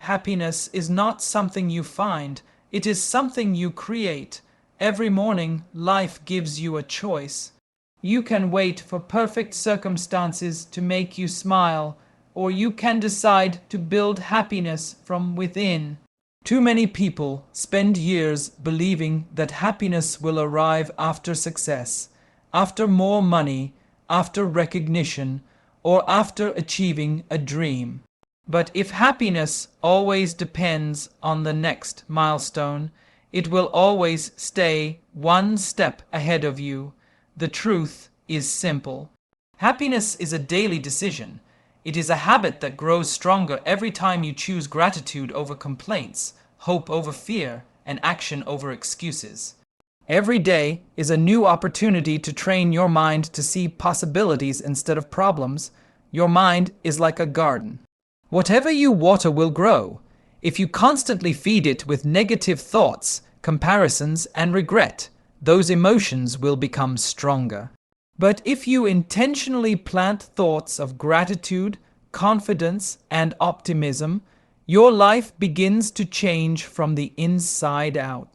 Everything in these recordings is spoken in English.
Happiness is not something you find, it is something you create. Every morning, life gives you a choice. You can wait for perfect circumstances to make you smile, or you can decide to build happiness from within. Too many people spend years believing that happiness will arrive after success, after more money, after recognition, or after achieving a dream. But if happiness always depends on the next milestone, it will always stay one step ahead of you. The truth is simple. Happiness is a daily decision. It is a habit that grows stronger every time you choose gratitude over complaints, hope over fear, and action over excuses. Every day is a new opportunity to train your mind to see possibilities instead of problems. Your mind is like a garden. Whatever you water will grow. If you constantly feed it with negative thoughts, comparisons, and regret, those emotions will become stronger. But if you intentionally plant thoughts of gratitude, confidence, and optimism, your life begins to change from the inside out.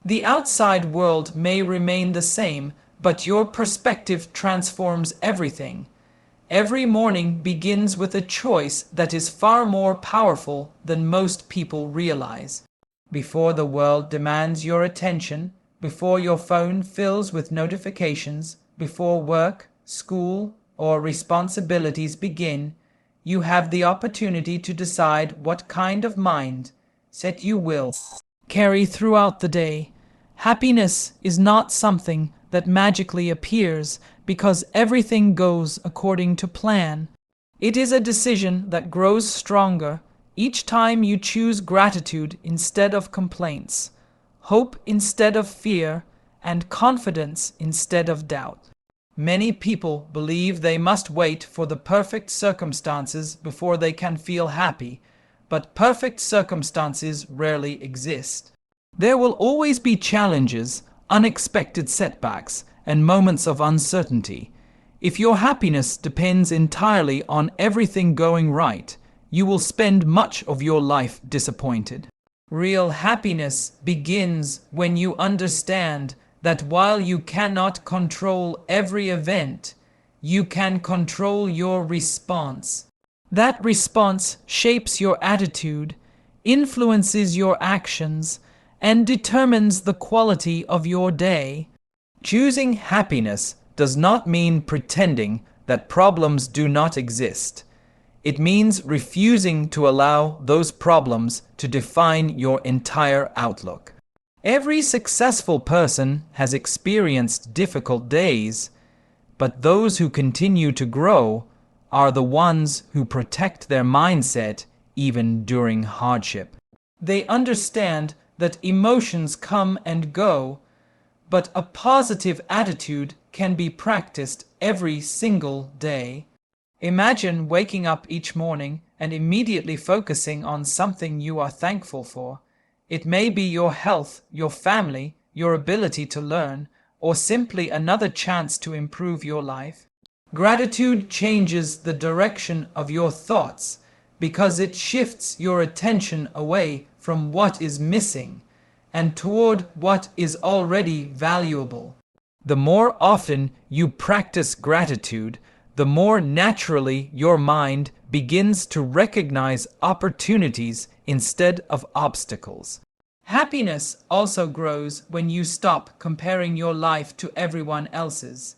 The outside world may remain the same, but your perspective transforms everything. Every morning begins with a choice that is far more powerful than most people realize. Before the world demands your attention, before your phone fills with notifications, before work, school, or responsibilities begin, you have the opportunity to decide what kind of mindset you will carry throughout the day. Happiness is not something that magically appears because everything goes according to plan. It is a decision that grows stronger each time you choose gratitude instead of complaints, hope instead of fear, and confidence instead of doubt. Many people believe they must wait for the perfect circumstances before they can feel happy, but perfect circumstances rarely exist. There will always be challenges, unexpected setbacks, and moments of uncertainty. If your happiness depends entirely on everything going right, you will spend much of your life disappointed. Real happiness begins when you understand that while you cannot control every event, you can control your response. That response shapes your attitude, influences your actions, and determines the quality of your day. Choosing happiness does not mean pretending that problems do not exist. It means refusing to allow those problems to define your entire outlook. Every successful person has experienced difficult days, but those who continue to grow are the ones who protect their mindset even during hardship. They understand that emotions come and go, but a positive attitude can be practiced every single day. Imagine waking up each morning and immediately focusing on something you are thankful for. It may be your health, your family, your ability to learn, or simply another chance to improve your life. Gratitude changes the direction of your thoughts because it shifts your attention away from what is missing and toward what is already valuable. The more often you practice gratitude, the more naturally your mind begins to recognize opportunities instead of obstacles. Happiness also grows when you stop comparing your life to everyone else's.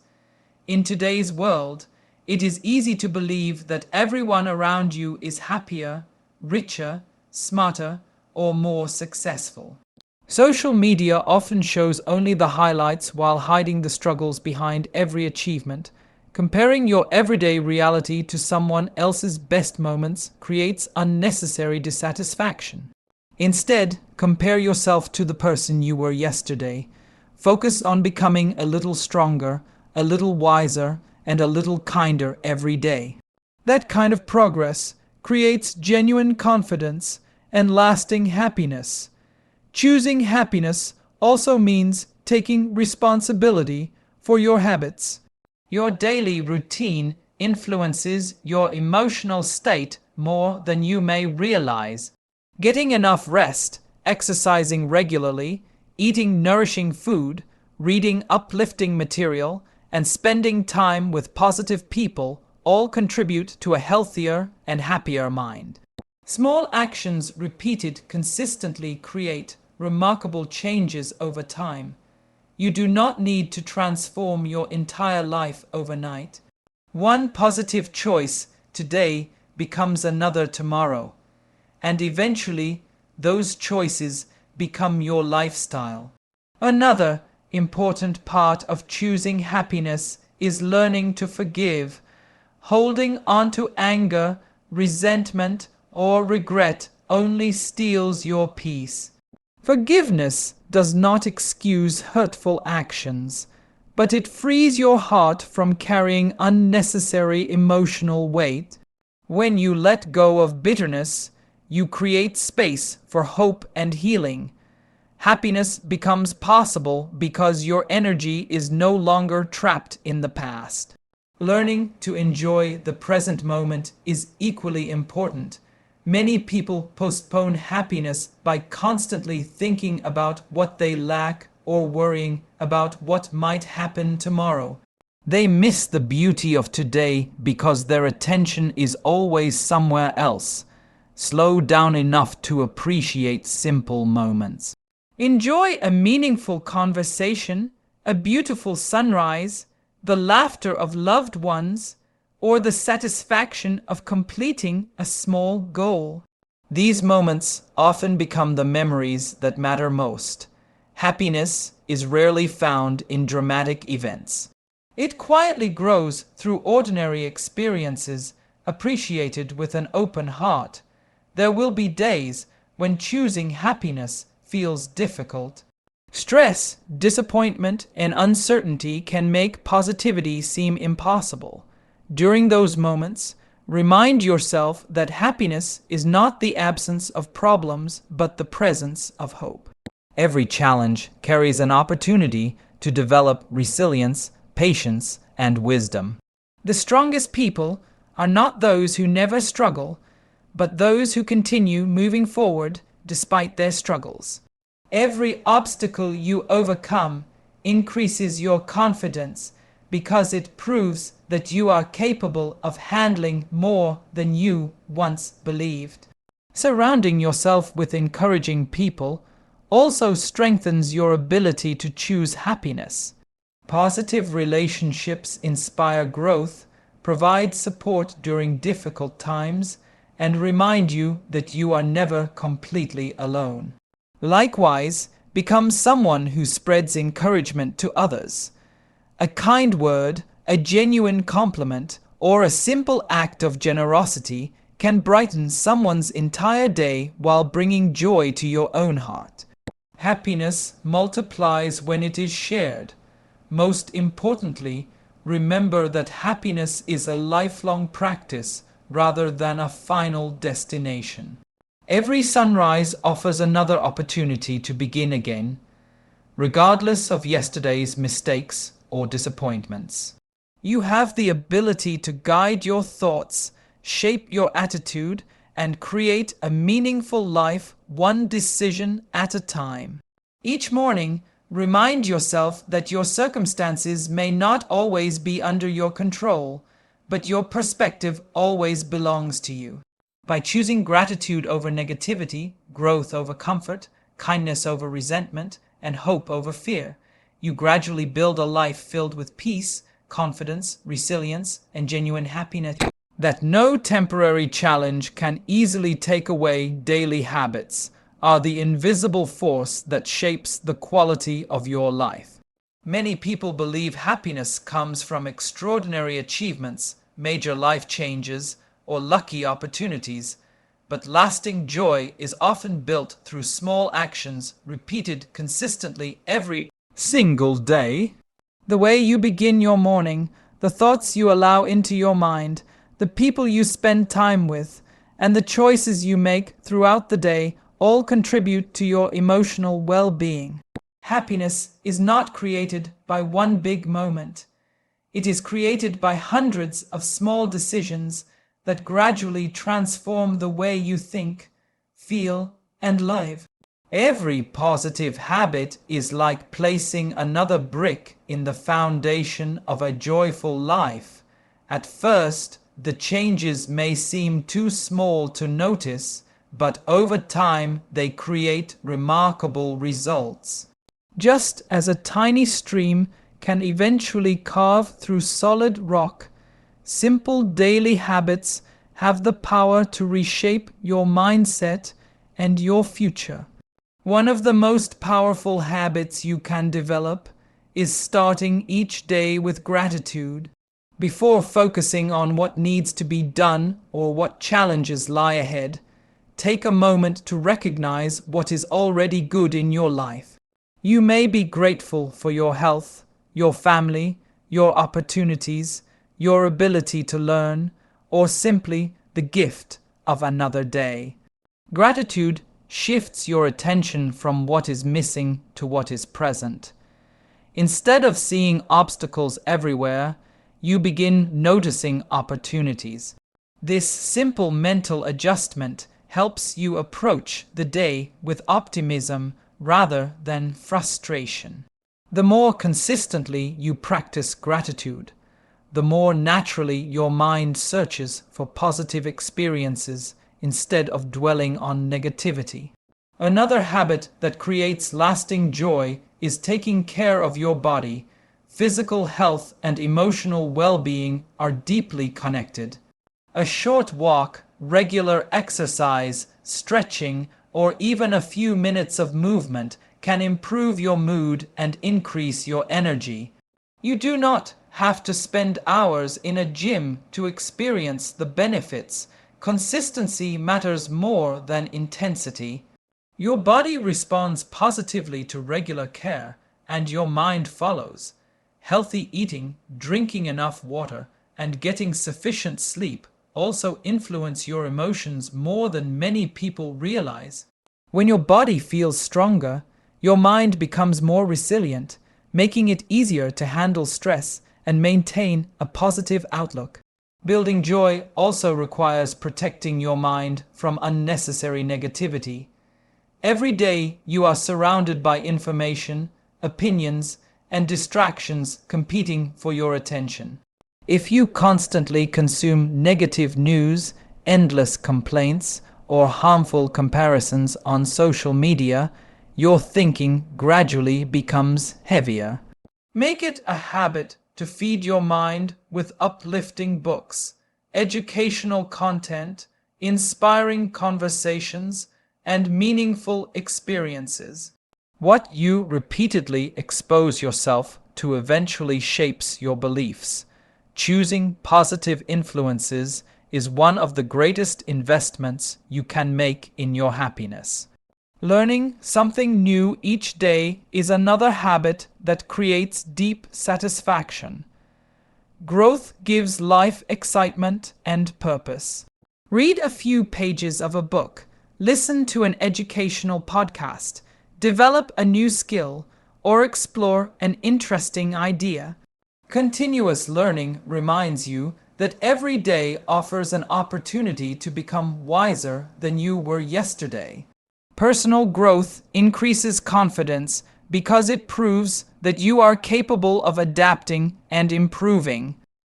In today's world, it is easy to believe that everyone around you is happier, richer, smarter, or more successful. Social media often shows only the highlights while hiding the struggles behind every achievement. Comparing your everyday reality to someone else's best moments creates unnecessary dissatisfaction. Instead, compare yourself to the person you were yesterday. Focus on becoming a little stronger, a little wiser, and a little kinder every day. That kind of progress creates genuine confidence and lasting happiness. Choosing happiness also means taking responsibility for your habits. Your daily routine influences your emotional state more than you may realize. Getting enough rest, exercising regularly, eating nourishing food, reading uplifting material, and spending time with positive people all contribute to a healthier and happier mind. Small actions repeated consistently create remarkable changes over time. You do not need to transform your entire life overnight. One positive choice today becomes another tomorrow, and eventually those choices become your lifestyle. Another important part of choosing happiness is learning to forgive. Holding on to anger, resentment, or regret only steals your peace. Forgiveness does not excuse hurtful actions, but it frees your heart from carrying unnecessary emotional weight. When you let go of bitterness, you create space for hope and healing. Happiness becomes possible because your energy is no longer trapped in the past. Learning to enjoy the present moment is equally important. Many people postpone happiness by constantly thinking about what they lack or worrying about what might happen tomorrow. They miss the beauty of today because their attention is always somewhere else. Slow down enough to appreciate simple moments. Enjoy a meaningful conversation, a beautiful sunrise, the laughter of loved ones, or the satisfaction of completing a small goal. These moments often become the memories that matter most. Happiness is rarely found in dramatic events. It quietly grows through ordinary experiences, appreciated with an open heart. There will be days when choosing happiness feels difficult. Stress, disappointment, and uncertainty can make positivity seem impossible. During those moments, remind yourself that happiness is not the absence of problems, but the presence of hope. Every challenge carries an opportunity to develop resilience, patience, and wisdom. The strongest people are not those who never struggle, but those who continue moving forward despite their struggles. Every obstacle you overcome increases your confidence because it proves that you are capable of handling more than you once believed. Surrounding yourself with encouraging people also strengthens your ability to choose happiness. Positive relationships inspire growth, provide support during difficult times, and remind you that you are never completely alone. Likewise, become someone who spreads encouragement to others. A kind word, a genuine compliment, or a simple act of generosity can brighten someone's entire day while bringing joy to your own heart. Happiness multiplies when it is shared. Most importantly, remember that happiness is a lifelong practice rather than a final destination. Every sunrise offers another opportunity to begin again, regardless of yesterday's mistakes or disappointments. You have the ability to guide your thoughts, shape your attitude, and create a meaningful life one decision at a time. Each morning, remind yourself that your circumstances may not always be under your control, but your perspective always belongs to you. By choosing gratitude over negativity, growth over comfort, kindness over resentment, and hope over fear, you gradually build a life filled with peace, confidence, resilience, and genuine happiness. That no temporary challenge can easily take away daily habits are the invisible force that shapes the quality of your life. Many people believe happiness comes from extraordinary achievements, major life changes, or lucky opportunities, but lasting joy is often built through small actions repeated consistently every single day. The way you begin your morning, the thoughts you allow into your mind, the people you spend time with, and the choices you make throughout the day all contribute to your emotional well-being. Happiness is not created by one big moment. It is created by hundreds of small decisions that gradually transform the way you think, feel, and live. Every positive habit is like placing another brick in the foundation of a joyful life. At first, the changes may seem too small to notice, but over time they create remarkable results. Just as a tiny stream can eventually carve through solid rock, simple daily habits have the power to reshape your mindset and your future. One of the most powerful habits you can develop is starting each day with gratitude. Before focusing on what needs to be done or what challenges lie ahead, take a moment to recognize what is already good in your life. You may be grateful for your health, your family, your opportunities, your ability to learn, or simply the gift of another day. Gratitude shifts your attention from what is missing to what is present. Instead of seeing obstacles everywhere, you begin noticing opportunities. This simple mental adjustment helps you approach the day with optimism rather than frustration. The more consistently you practice gratitude, the more naturally your mind searches for positive experiences instead of dwelling on negativity. Another habit that creates lasting joy is taking care of your body. Physical health and emotional well-being are deeply connected. A short walk, regular exercise, stretching, or even a few minutes of movement can improve your mood and increase your energy. You do not have to spend hours in a gym to experience the benefits. Consistency matters more than intensity. Your body responds positively to regular care, and your mind follows. Healthy eating, drinking enough water, and getting sufficient sleep also influence your emotions more than many people realize. When your body feels stronger, your mind becomes more resilient, making it easier to handle stress and maintain a positive outlook. Building joy also requires protecting your mind from unnecessary negativity. Every day you are surrounded by information, opinions, and distractions competing for your attention. If you constantly consume negative news, endless complaints, or harmful comparisons on social media, your thinking gradually becomes heavier. Make it a habit to feed your mind with uplifting books, educational content, inspiring conversations, and meaningful experiences. What you repeatedly expose yourself to eventually shapes your beliefs. Choosing positive influences is one of the greatest investments you can make in your happiness. Learning something new each day is another habit that creates deep satisfaction. Growth gives life excitement and purpose. Read a few pages of a book, listen to an educational podcast, develop a new skill, or explore an interesting idea. Continuous learning reminds you that every day offers an opportunity to become wiser than you were yesterday. Personal growth increases confidence because it proves that you are capable of adapting and improving.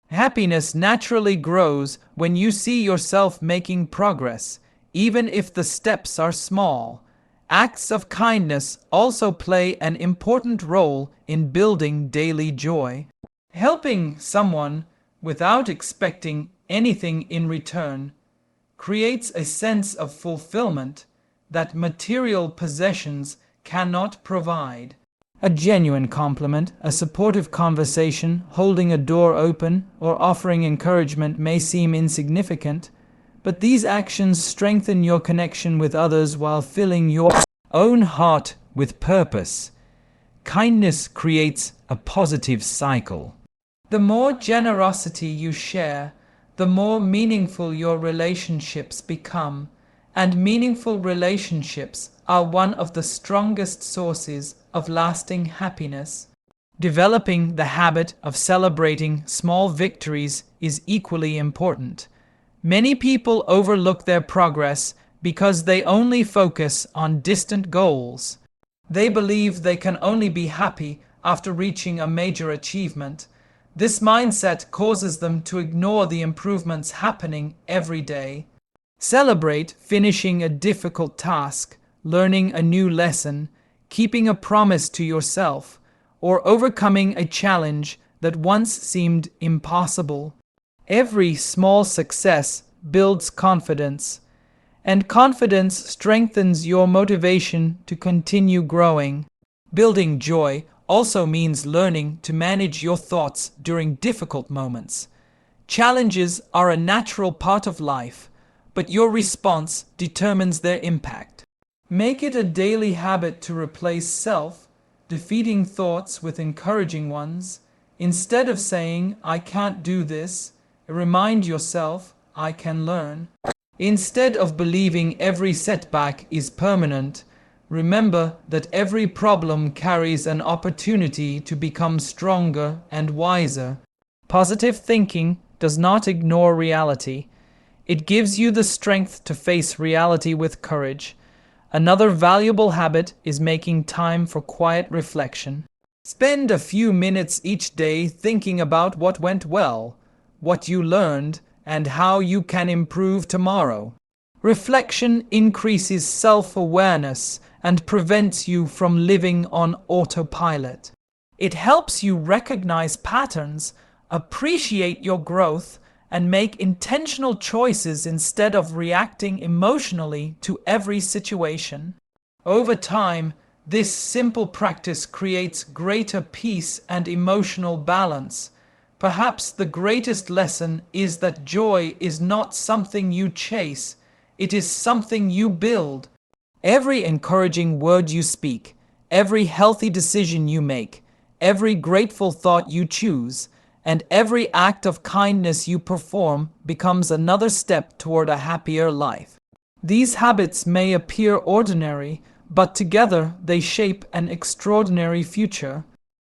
Happiness naturally grows when you see yourself making progress, even if the steps are small. Acts of kindness also play an important role in building daily joy. Helping someone without expecting anything in return creates a sense of fulfillment that material possessions cannot provide. A genuine compliment, a supportive conversation, holding a door open, or offering encouragement may seem insignificant, but these actions strengthen your connection with others while filling your own heart with purpose. Kindness creates a positive cycle. The more generosity you share, the more meaningful your relationships become, and meaningful relationships are one of the strongest sources of lasting happiness. Developing the habit of celebrating small victories is equally important. Many people overlook their progress because they only focus on distant goals. They believe they can only be happy after reaching a major achievement. This mindset causes them to ignore the improvements happening every day. Celebrate finishing a difficult task, learning a new lesson, keeping a promise to yourself, or overcoming a challenge that once seemed impossible. Every small success builds confidence, and confidence strengthens your motivation to continue growing. Building joy also means learning to manage your thoughts during difficult moments. Challenges are a natural part of life, but your response determines their impact. Make it a daily habit to replace self-defeating thoughts with encouraging ones. Instead of saying, "I can't do this," remind yourself, "I can learn." Instead of believing every setback is permanent, remember that every problem carries an opportunity to become stronger and wiser. Positive thinking does not ignore reality. It gives you the strength to face reality with courage. Another valuable habit is making time for quiet reflection. Spend a few minutes each day thinking about what went well, what you learned, and how you can improve tomorrow. Reflection increases self-awareness and prevents you from living on autopilot. It helps you recognize patterns, appreciate your growth, and make intentional choices instead of reacting emotionally to every situation. Over time, this simple practice creates greater peace and emotional balance. Perhaps the greatest lesson is that joy is not something you chase, it is something you build. Every encouraging word you speak, every healthy decision you make, every grateful thought you choose, and every act of kindness you perform becomes another step toward a happier life. These habits may appear ordinary, but together they shape an extraordinary future.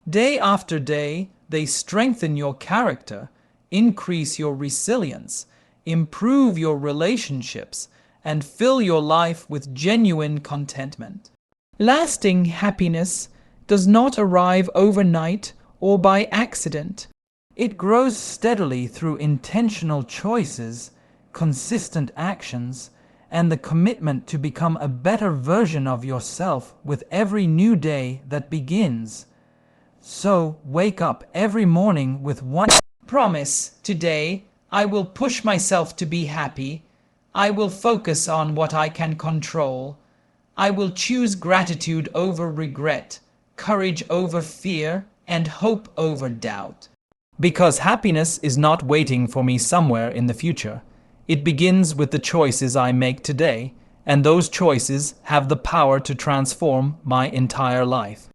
Day after day, they strengthen your character, increase your resilience, improve your relationships, and fill your life with genuine contentment. Lasting happiness does not arrive overnight or by accident. It grows steadily through intentional choices, consistent actions, and the commitment to become a better version of yourself with every new day that begins. So wake up every morning with one promise. Today, I will push myself to be happy. I will focus on what I can control. I will choose gratitude over regret, courage over fear, and hope over doubt. Because happiness is not waiting for me somewhere in the future. It begins with the choices I make today, and those choices have the power to transform my entire life.